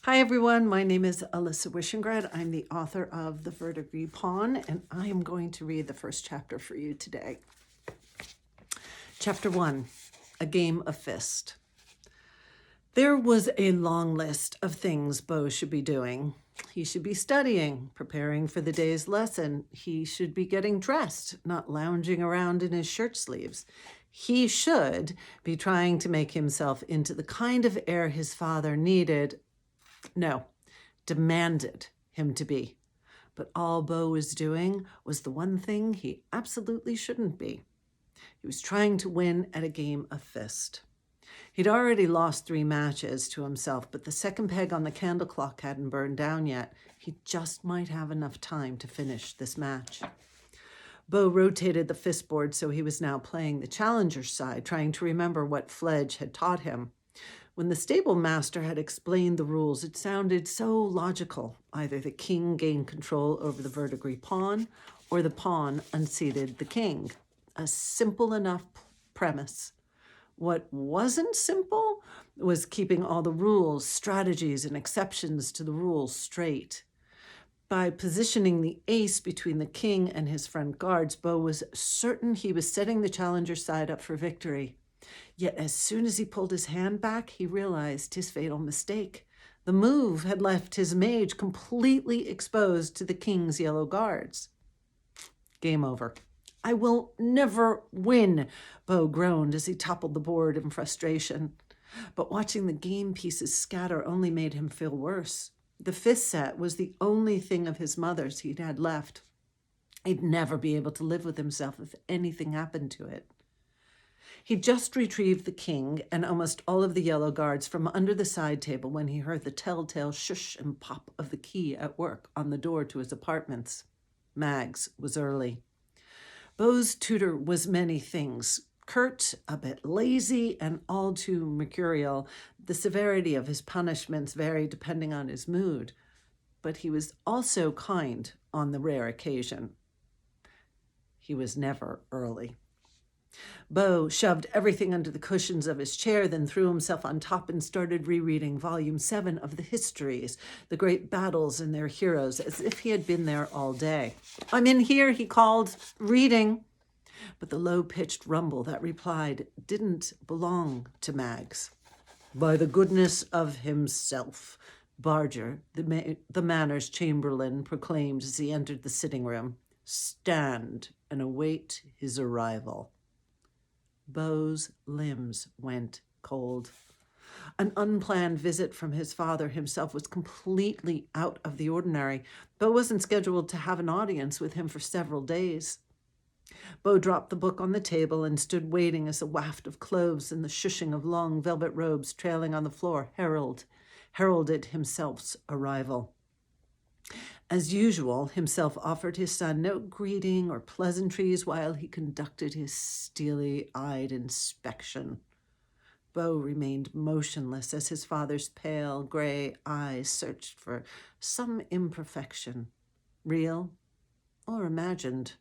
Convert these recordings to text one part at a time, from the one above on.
Hi everyone, my name is Alysa Wishingrad. I'm the author of The Verdigris Pawn, and I am going to read the first chapter for you today. Chapter 1, A Game of Fist. There was a long list of things Beau should be doing. He should be studying, preparing for the day's lesson. He should be getting dressed, not lounging around in his shirt sleeves. He should be trying to make himself into the kind of heir his father demanded him to be. But all Beau was doing was the one thing he absolutely shouldn't be. He was trying to win at a game of fist. He'd already lost 3 matches to himself, but the second peg on the candle clock hadn't burned down yet. He just might have enough time to finish this match. Beau rotated the fist board, so he was now playing the challenger's side, trying to remember what Fledge had taught him. When the stable master had explained the rules, it sounded so logical. Either the king gained control over the Verdigris pawn, or the pawn unseated the king. A simple enough premise. What wasn't simple was keeping all the rules, strategies, and exceptions to the rules straight. By positioning the ace between the king and his front guards, Beau was certain he was setting the challenger's side up for victory. Yet as soon as he pulled his hand back, he realized his fatal mistake. The move had left his mage completely exposed to the king's yellow guards. Game over. I will never win, Beau groaned as he toppled the board in frustration. But watching the game pieces scatter only made him feel worse. The fist set was the only thing of his mother's he'd had left. He'd never be able to live with himself if anything happened to it. He'd just retrieved the king and almost all of the yellow guards from under the side table when he heard the telltale shush and pop of the key at work on the door to his apartments. Mags was early. Beau's tutor was many things. Curt, a bit lazy, and all too mercurial. The severity of his punishments varied depending on his mood, but he was also kind on the rare occasion. He was never early. Beau shoved everything under the cushions of his chair, then threw himself on top and started rereading Volume 7 of the histories, the great battles and their heroes, as if he had been there all day. "I'm in here," he called, "reading." But the low-pitched rumble that replied didn't belong to Mags. "By the goodness of himself," Barger, the manor's chamberlain, proclaimed as he entered the sitting room. "Stand and await his arrival." Beau's limbs went cold. An unplanned visit from his father himself was completely out of the ordinary. Beau wasn't scheduled to have an audience with him for several days. Beau dropped the book on the table and stood waiting as a waft of cloves and the shushing of long velvet robes trailing on the floor heralded himself's arrival. As usual, himself offered his son no greeting or pleasantries while he conducted his steely-eyed inspection. Beau remained motionless as his father's pale gray eyes searched for some imperfection, real or imagined.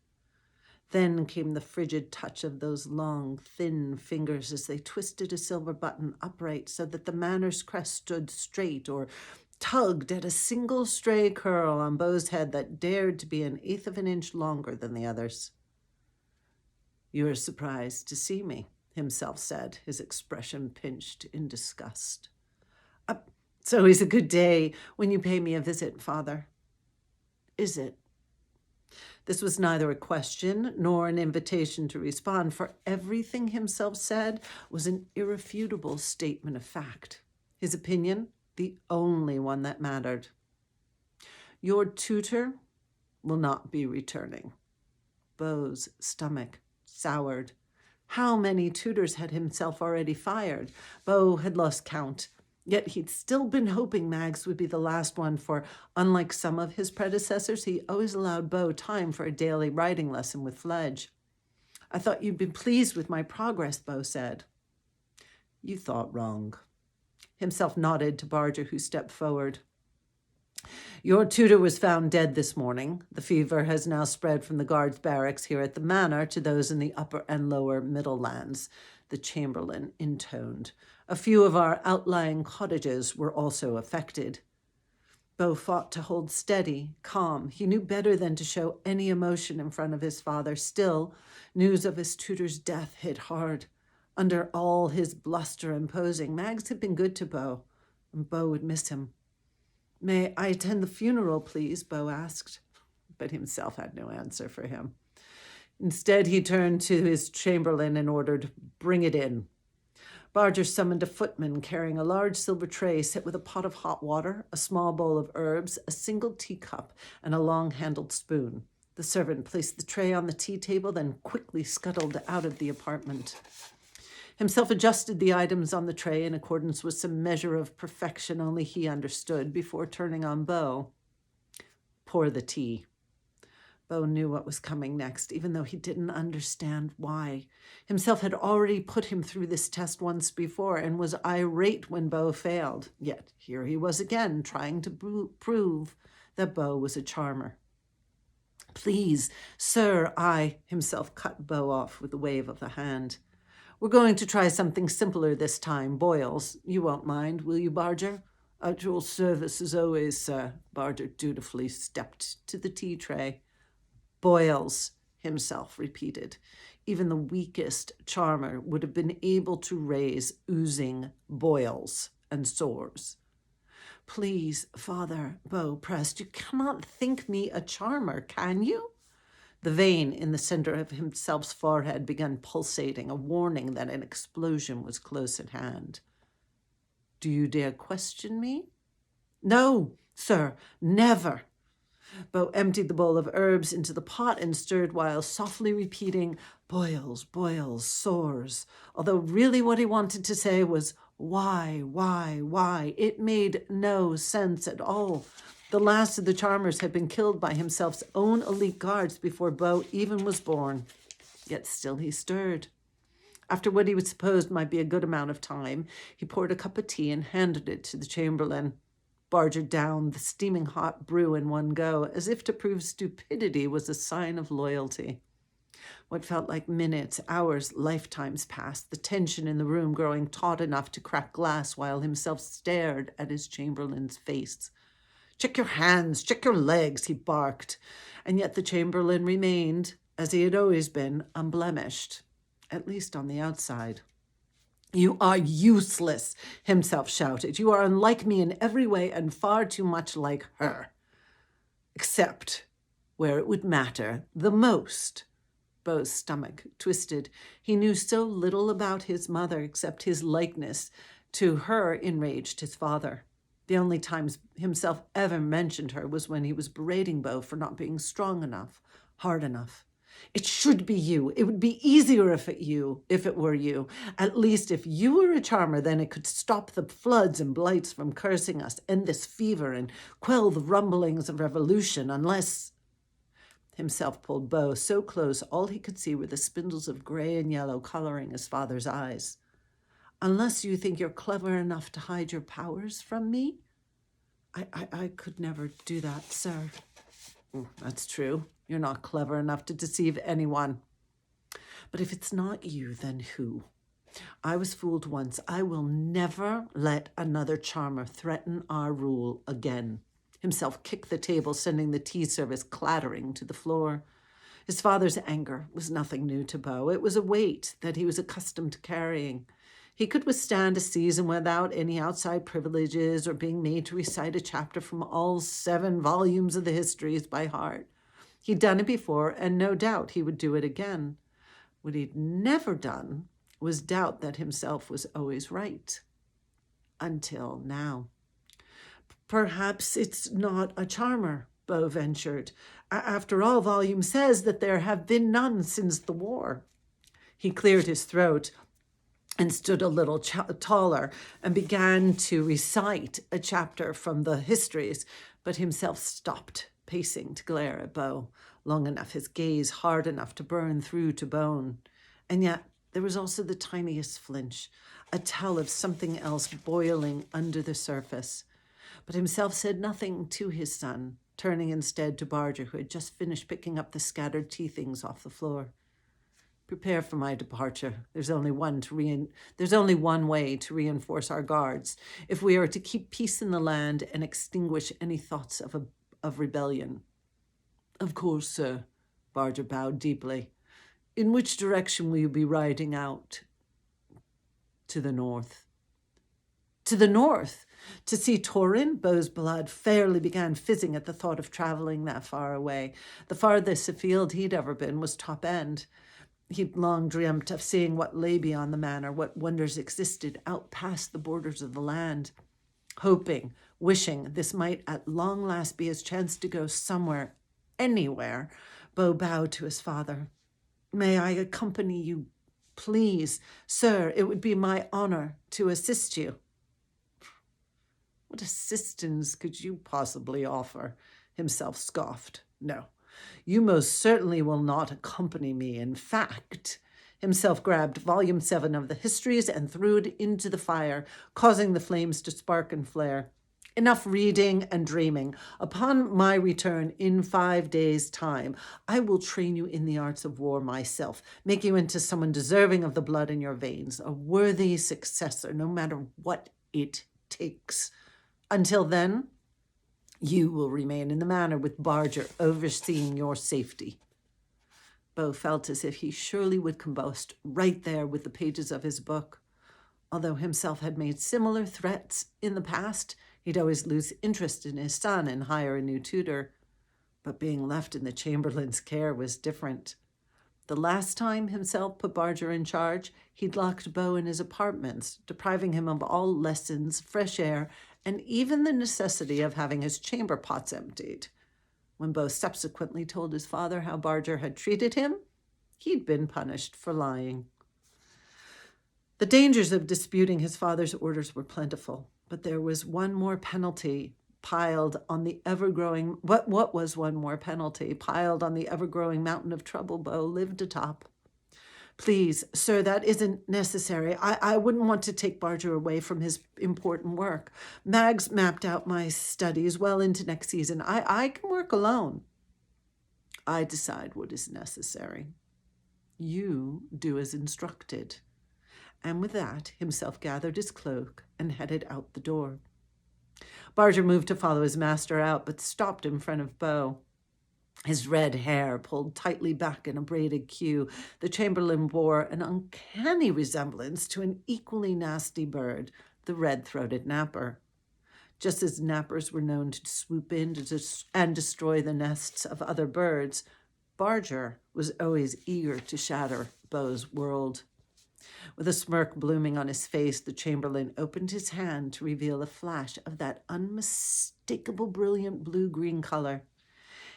Then came the frigid touch of those long, thin fingers as they twisted a silver button upright so that the manor's crest stood straight, or tugged at a single stray curl on Beau's head that dared to be 1/8 of an inch longer than the others. "You're surprised to see me," himself said, his expression pinched in disgust. "It's always a good day when you pay me a visit, Father." "Is it?" This was neither a question nor an invitation to respond, for everything himself said was an irrefutable statement of fact. His opinion, the only one that mattered. "Your tutor will not be returning." Beau's stomach soured. How many tutors had himself already fired? Beau had lost count. Yet he'd still been hoping Mags would be the last one, for unlike some of his predecessors, he always allowed Beau time for a daily writing lesson with Fledge. "I thought you'd been pleased with my progress," Beau said. "You thought wrong." Himself nodded to Barger, who stepped forward. "Your tutor was found dead this morning. The fever has now spread from the guards' barracks here at the manor to those in the upper and lower middle lands," the chamberlain intoned. "A few of our outlying cottages were also affected." Beau fought to hold steady, calm. He knew better than to show any emotion in front of his father. Still, news of his tutor's death hit hard. Under all his bluster and posing, Mags had been good to Beau, and Beau would miss him. "May I attend the funeral, please?" Beau asked, but himself had no answer for him. Instead, he turned to his chamberlain and ordered, "Bring it in." Barger summoned a footman carrying a large silver tray set with a pot of hot water, a small bowl of herbs, a single teacup, and a long-handled spoon. The servant placed the tray on the tea table, then quickly scuttled out of the apartment. Himself adjusted the items on the tray in accordance with some measure of perfection only he understood before turning on Beau. "Pour the tea." Beau knew what was coming next, even though he didn't understand why. Himself had already put him through this test once before and was irate when Beau failed. Yet here he was again, trying to prove that Beau was a charmer. "Please, sir, himself cut Beau off with a wave of the hand. "We're going to try something simpler this time, boils. You won't mind, will you, Barger?" "At your service as always, sir." Barger dutifully stepped to the tea tray. "Boils," himself repeated. Even the weakest charmer would have been able to raise oozing boils and sores. "Please, father," Beau pressed, "you cannot think me a charmer, can you?" The vein in the center of himself's forehead began pulsating, a warning that an explosion was close at hand. "Do you dare question me?" "No, sir, never." Beau emptied the bowl of herbs into the pot and stirred while softly repeating, "Boils, boils, sores," although really what he wanted to say was, why? It made no sense at all. The last of the charmers had been killed by himself's own elite guards before Beau even was born. Yet still he stirred. After what he supposed might be a good amount of time, he poured a cup of tea and handed it to the chamberlain. Barger downed the steaming hot brew in one go, as if to prove stupidity was a sign of loyalty. What felt like minutes, hours, lifetimes passed, the tension in the room growing taut enough to crack glass while himself stared at his chamberlain's face. "Check your hands, check your legs," he barked. And yet the chamberlain remained, as he had always been, unblemished, at least on the outside. "You are useless," himself shouted. "You are unlike me in every way and far too much like her. Except where it would matter the most." Beau's stomach twisted. He knew so little about his mother except his likeness to her enraged his father. The only times himself ever mentioned her was when he was berating Beau for not being strong enough, hard enough. "It should be you. It would be easier if it were you. At least if you were a charmer, then it could stop the floods and blights from cursing us, end this fever, and quell the rumblings of revolution, unless—" Himself pulled Beau so close all he could see were the spindles of gray and yellow coloring his father's eyes. "Unless you think you're clever enough to hide your powers from me?" I could never do that, sir." "That's true. You're not clever enough to deceive anyone. But if it's not you, then who? I was fooled once. I will never let another charmer threaten our rule again." Himself kicked the table, sending the tea service clattering to the floor. His father's anger was nothing new to Beau. It was a weight that he was accustomed to carrying. He could withstand a season without any outside privileges or being made to recite a chapter from all 7 volumes of the histories by heart. He'd done it before, and no doubt he would do it again. What he'd never done was doubt that himself was always right. Until now. "Perhaps it's not a charmer," Beau ventured. "After all, volume says that there have been none since the war." He cleared his throat and stood a little taller and began to recite a chapter from the histories, but himself stopped pacing to glare at Beau, long enough, his gaze hard enough to burn through to bone. And yet there was also the tiniest flinch, a tell of something else boiling under the surface. But himself said nothing to his son, turning instead to Barger, who had just finished picking up the scattered tea things off the floor. Prepare for my departure. There's only one way to reinforce our guards if we are to keep peace in the land and extinguish any thoughts of rebellion." "Of course, sir." Barger bowed deeply. "In which direction will you be riding out?" "To the north." To the north? To see Torin? Beau's blood fairly began fizzing at the thought of traveling that far away. The farthest afield he'd ever been was Top End. He'd long dreamt of seeing what lay beyond the manor, what wonders existed out past the borders of the land. Hoping, wishing this might at long last be his chance to go somewhere, anywhere, Beau bowed to his father. "May I accompany you? Please, sir, it would be my honor to assist you." "What assistance could you possibly offer?" Himself scoffed. "No, you most certainly will not accompany me. In fact," Himself grabbed volume 7 of the histories and threw it into the fire, causing the flames to spark and flare. "Enough reading and dreaming. Upon my return in 5 days' time, I will train you in the arts of war myself, make you into someone deserving of the blood in your veins, a worthy successor, no matter what it takes. Until then, you will remain in the manor with Barger overseeing your safety." Beau felt as if he surely would combust right there with the pages of his book. Although Himself had made similar threats in the past, he'd always lose interest in his son and hire a new tutor. But being left in the Chamberlain's care was different. The last time Himself put Barger in charge, he'd locked Beau in his apartments, depriving him of all lessons, fresh air, and even the necessity of having his chamber pots emptied. When Beau subsequently told his father how Barger had treated him, he'd been punished for lying. The dangers of disputing his father's orders were plentiful, but there was one more penalty piled on the ever-growing... What was one more penalty piled on the ever-growing mountain of trouble Beau lived atop? "Please, sir, that isn't necessary. I wouldn't want to take Barger away from his important work. Mag's mapped out my studies well into next season. I can work alone." "I decide what is necessary. You do as instructed." And with that, Himself gathered his cloak and headed out the door. Barger moved to follow his master out, but stopped in front of Beau. His red hair pulled tightly back in a braided queue, the Chamberlain bore an uncanny resemblance to an equally nasty bird, the red-throated napper. Just as nappers were known to swoop in and destroy the nests of other birds, Barger was always eager to shatter Beau's world. With a smirk blooming on his face, the Chamberlain opened his hand to reveal a flash of that unmistakable brilliant blue-green color.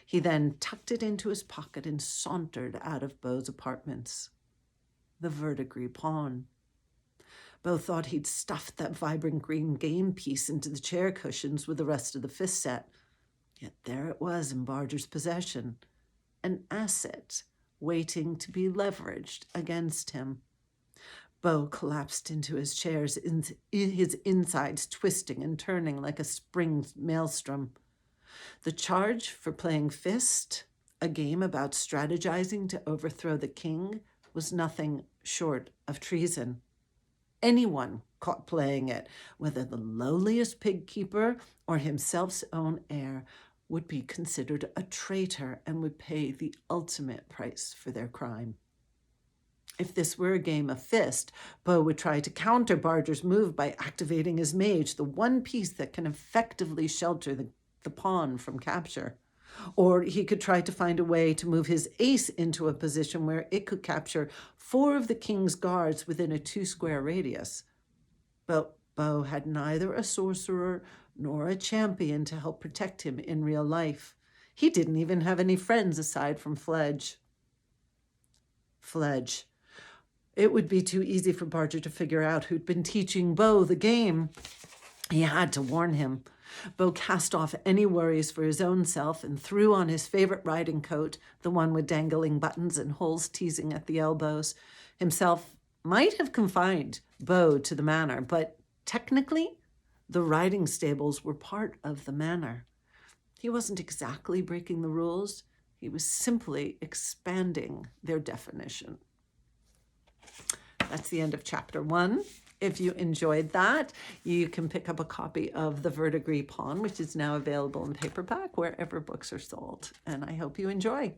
He then tucked it into his pocket and sauntered out of Beau's apartments. The Verdigris Pawn. Beau thought he'd stuffed that vibrant green game piece into the chair cushions with the rest of the fist set. Yet there it was in Barger's possession, an asset waiting to be leveraged against him. Beau collapsed into his chairs, his insides twisting and turning like a spring maelstrom. The charge for playing Fist, a game about strategizing to overthrow the king, was nothing short of treason. Anyone caught playing it, whether the lowliest pig keeper or Himself's own heir, would be considered a traitor and would pay the ultimate price for their crime. If this were a game of Fist, Beau would try to counter Barger's move by activating his mage, the one piece that can effectively shelter the pawn from capture. Or he could try to find a way to move his ace into a position where it could capture 4 of the king's guards within a 2-square radius. But Beau had neither a sorcerer nor a champion to help protect him in real life. He didn't even have any friends aside from Fledge. It would be too easy for Barger to figure out who'd been teaching Beau the game. He had to warn him. Beau cast off any worries for his own self and threw on his favorite riding coat, the one with dangling buttons and holes teasing at the elbows. Himself might have confined Beau to the manor, but technically, the riding stables were part of the manor. He wasn't exactly breaking the rules. He was simply expanding their definition. That's the end of chapter 1. If you enjoyed that, you can pick up a copy of the Verdigris Pawn, which is now available in paperback wherever books are sold. And I hope you enjoy.